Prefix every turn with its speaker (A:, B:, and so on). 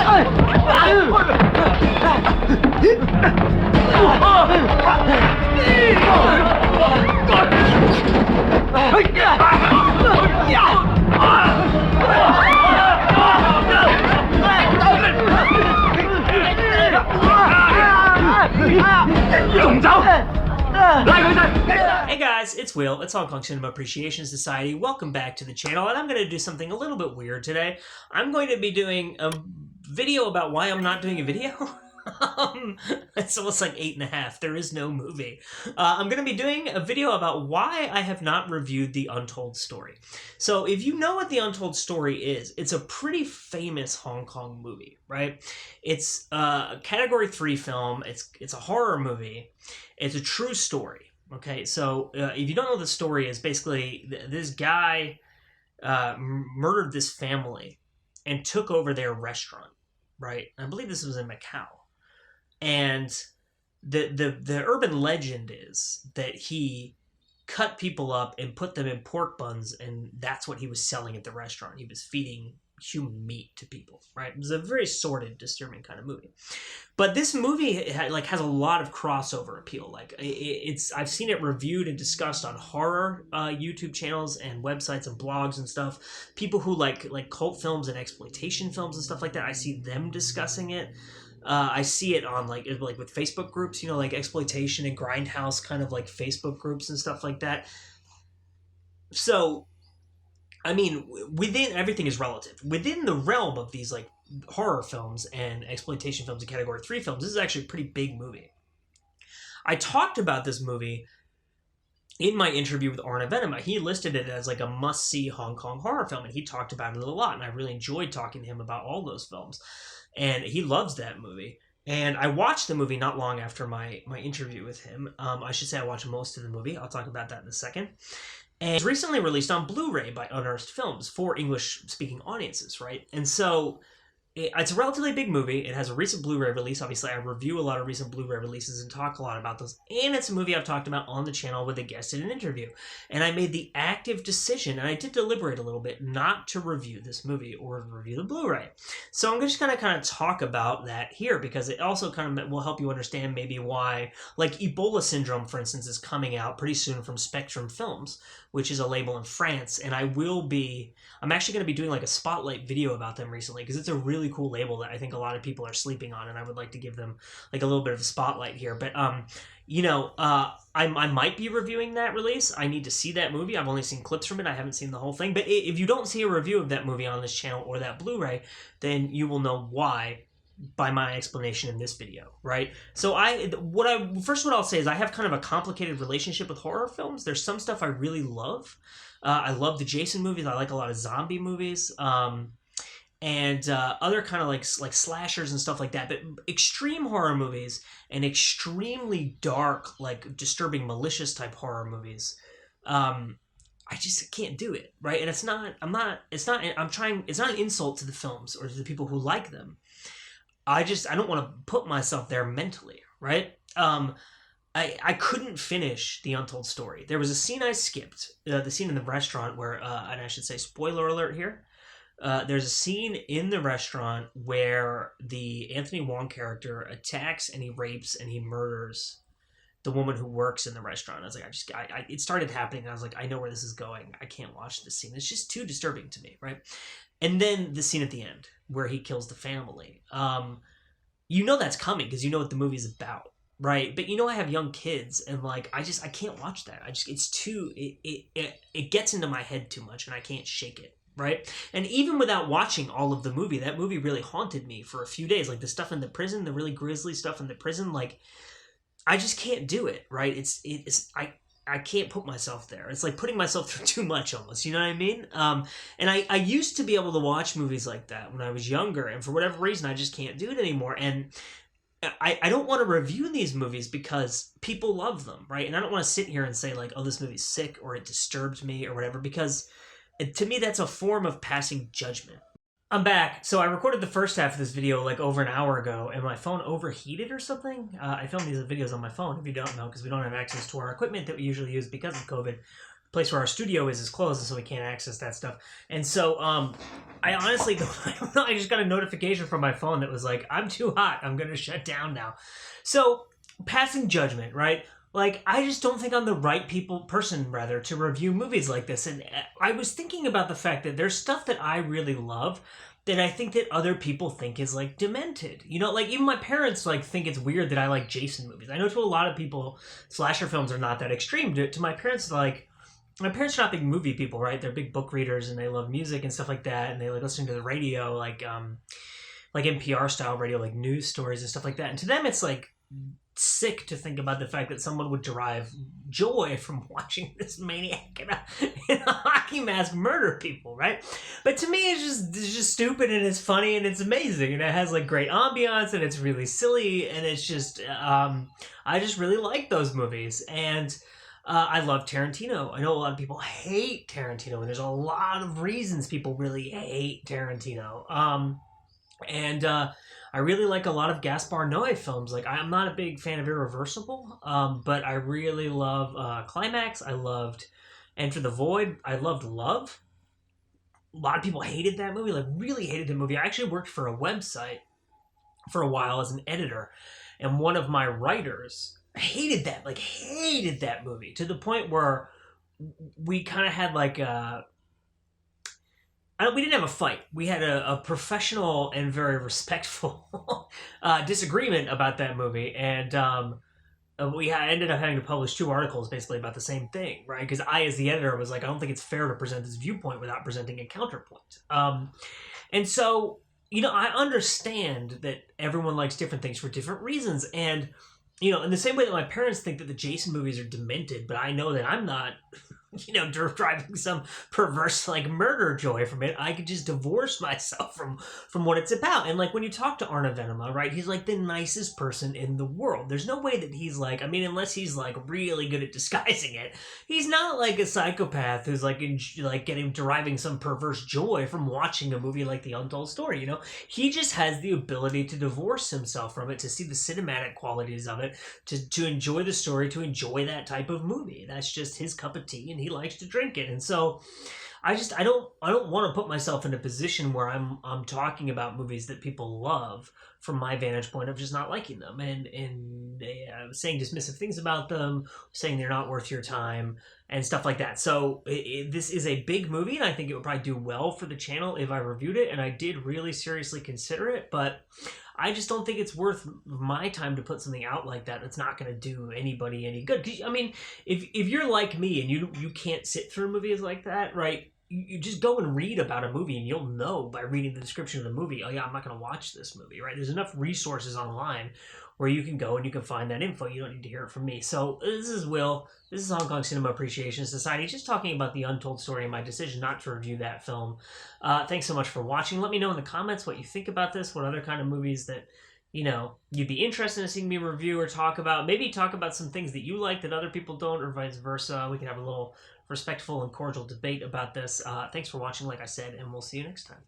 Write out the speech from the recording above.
A: Hey guys, it's Will. It's Hong Kong Cinema Appreciation Society. Welcome back to the channel, and I'm going to do something a little bit weird today. I'm going to be doing a video about why I'm not doing a video. It's almost like 8.5. There is no movie. I'm going to be doing a video about why I have not reviewed The Untold Story. So if you know what The Untold Story is, it's a pretty famous Hong Kong movie, right? It's a Category 3 film. It's a horror movie. It's a true story. Okay, so if you don't know, the story is basically this guy murdered this family and took over their restaurant, right? I believe this was in Macau. And the urban legend is that he cut people up and put them in pork buns, and that's what he was selling at the restaurant. He was feeding human meat to people, right? It was a very sordid, disturbing kind of movie. But this movie has a lot of crossover appeal. I've seen it reviewed and discussed on horror YouTube channels and websites and blogs and stuff. People who like cult films and exploitation films and stuff like that, I see them discussing it. I see it on like with Facebook groups, like exploitation and grindhouse kind of like Facebook groups and stuff like that. So, I mean, within everything is relative. Within the realm of these like horror films and exploitation films and Category 3 films, this is actually a pretty big movie. I talked about this movie in my interview with Arna Venema. He listed it as like a must-see Hong Kong horror film, and he talked about it a lot, and I really enjoyed talking to him about all those films. And he loves that movie. And I watched the movie not long after my interview with him. I should say I watched most of the movie. I'll talk about that in a second. And it was recently released on Blu-ray by Unearthed Films for English-speaking audiences, right? And so it's a relatively big movie. It has a recent Blu-ray release. Obviously, I review a lot of recent Blu-ray releases and talk a lot about those. And it's a movie I've talked about on the channel with a guest in an interview. And I made the active decision, and I did deliberate a little bit, not to review this movie or review the Blu-ray. So I'm just going to kind of talk about that here, because it also kind of will help you understand maybe why, like Ebola Syndrome, for instance, is coming out pretty soon from Spectrum Films, which is a label in France. And I'm actually going to be doing like a spotlight video about them recently, because it's a really cool label that I think a lot of people are sleeping on, and I would like to give them like a little bit of a spotlight here. But I might be reviewing that release. I need to see that movie. I've only seen clips from it. I haven't seen the whole thing. But if you don't see a review of that movie on this channel or that Blu-ray, then you will know why by my explanation in this video, right? So what I'll say is I have kind of a complicated relationship with horror films. There's some stuff I really love. I love the Jason movies. I like a lot of zombie movies. And other kind of like slashers and stuff like that. But extreme horror movies and extremely dark, like disturbing, malicious type horror movies, I just can't do it, right? And it's not an insult to the films or to the people who like them. I don't want to put myself there mentally, right? I couldn't finish The Untold Story. There was a scene I skipped, the scene in the restaurant where, and I should say spoiler alert here, there's a scene in the restaurant where the Anthony Wong character attacks and he rapes and he murders the woman who works in the restaurant. I was like, it started happening, and I was like, I know where this is going. I can't watch this scene. It's just too disturbing to me, right? And then the scene at the end where he kills the family. That's coming because you know what the movie's about, right? But I have young kids, and like I can't watch that. It gets into my head too much, and I can't shake it, right? And even without watching all of the movie, that movie really haunted me for a few days. Like the stuff in the prison, the really grisly stuff in the prison, like I just can't do it, right? I can't put myself there. It's like putting myself through too much almost, you know what I mean? And I used to be able to watch movies like that when I was younger, and for whatever reason, I just can't do it anymore. And I don't want to review these movies because people love them, right? And I don't want to sit here and say like, oh, this movie's sick or it disturbed me or whatever, because to me, that's a form of passing judgment. I'm back. So I recorded the first half of this video like over an hour ago, and my phone overheated or something. I film these videos on my phone, if you don't know, because we don't have access to our equipment that we usually use because of COVID. place where our studio is closed, and so we can't access that stuff. And so I honestly I don't know. I just got a notification from my phone that was like, "I'm too hot. I'm gonna shut down now." So passing judgment, right? Like, I just don't think I'm the right person to review movies like this. And I was thinking about the fact that there's stuff that I really love that I think that other people think is like demented. You know, like even my parents like think it's weird that I like Jason movies. I know to a lot of people, slasher films are not that extreme. To my parents, like, my parents are not big movie people, right? They're big book readers and they love music and stuff like that. And they like listening to the radio, like NPR style radio, like news stories and stuff like that. And to them, it's like sick to think about the fact that someone would derive joy from watching this maniac in a hockey mask murder people, right? But to me, it's just stupid, and it's funny, and it's amazing, and it has like great ambiance, and it's really silly, and it's just I just really like those movies. And I love Tarantino. I know a lot of people hate Tarantino, and there's a lot of reasons people really hate Tarantino. And I really like a lot of Gaspar Noé films. Like, I'm not a big fan of Irreversible, but I really love Climax. I loved Enter the Void. I loved Love. A lot of people hated that movie, like really hated the movie. I actually worked for a website for a while as an editor, and one of my writers hated that movie to the point where we kind of had like we didn't have a fight. We had a professional and very respectful disagreement about that movie, and we ended up having to publish 2 articles basically about the same thing, right? Because I, as the editor, was like, I don't think it's fair to present this viewpoint without presenting a counterpoint. And so, you know, I understand that everyone likes different things for different reasons, and you know, in the same way that my parents think that the Jason movies are demented, but I know that I'm not, you know, deriving some perverse like murder joy from it. I could just divorce myself from what it's about. And like when you talk to Arna Venema, right, he's like the nicest person in the world. There's no way that he's like, I mean, unless he's like really good at disguising it, he's not like a psychopath who's like deriving some perverse joy from watching a movie like The Untold Story. You know, he just has the ability to divorce himself from it, to see the cinematic qualities of it, to enjoy the story, to enjoy that type of movie. That's just his cup of tea, and he likes to drink it. And so I don't want to put myself in a position where I'm talking about movies that people love from my vantage point of just not liking them and saying dismissive things about them, saying they're not worth your time and stuff like that. So this is a big movie, and I think it would probably do well for the channel if I reviewed it, and I did really seriously consider it, but I just don't think it's worth my time to put something out like that that's not going to do anybody any good. 'Cause, I mean, if you're like me and you can't sit through movies like that, right? You just go and read about a movie, and you'll know by reading the description of the movie, oh yeah, I'm not going to watch this movie, right? There's enough resources online where you can go and you can find that info. You don't need to hear it from me. So this is Will. This is Hong Kong Cinema Appreciation Society, just talking about The Untold Story and my decision not to review that film. Thanks so much for watching. Let me know in the comments what you think about this, what other kind of movies that, you know, you'd be interested in seeing me review or talk about. Maybe talk about some things that you like that other people don't, or vice versa. We can have a little respectful and cordial debate about this. Thanks for watching, like I said, and we'll see you next time.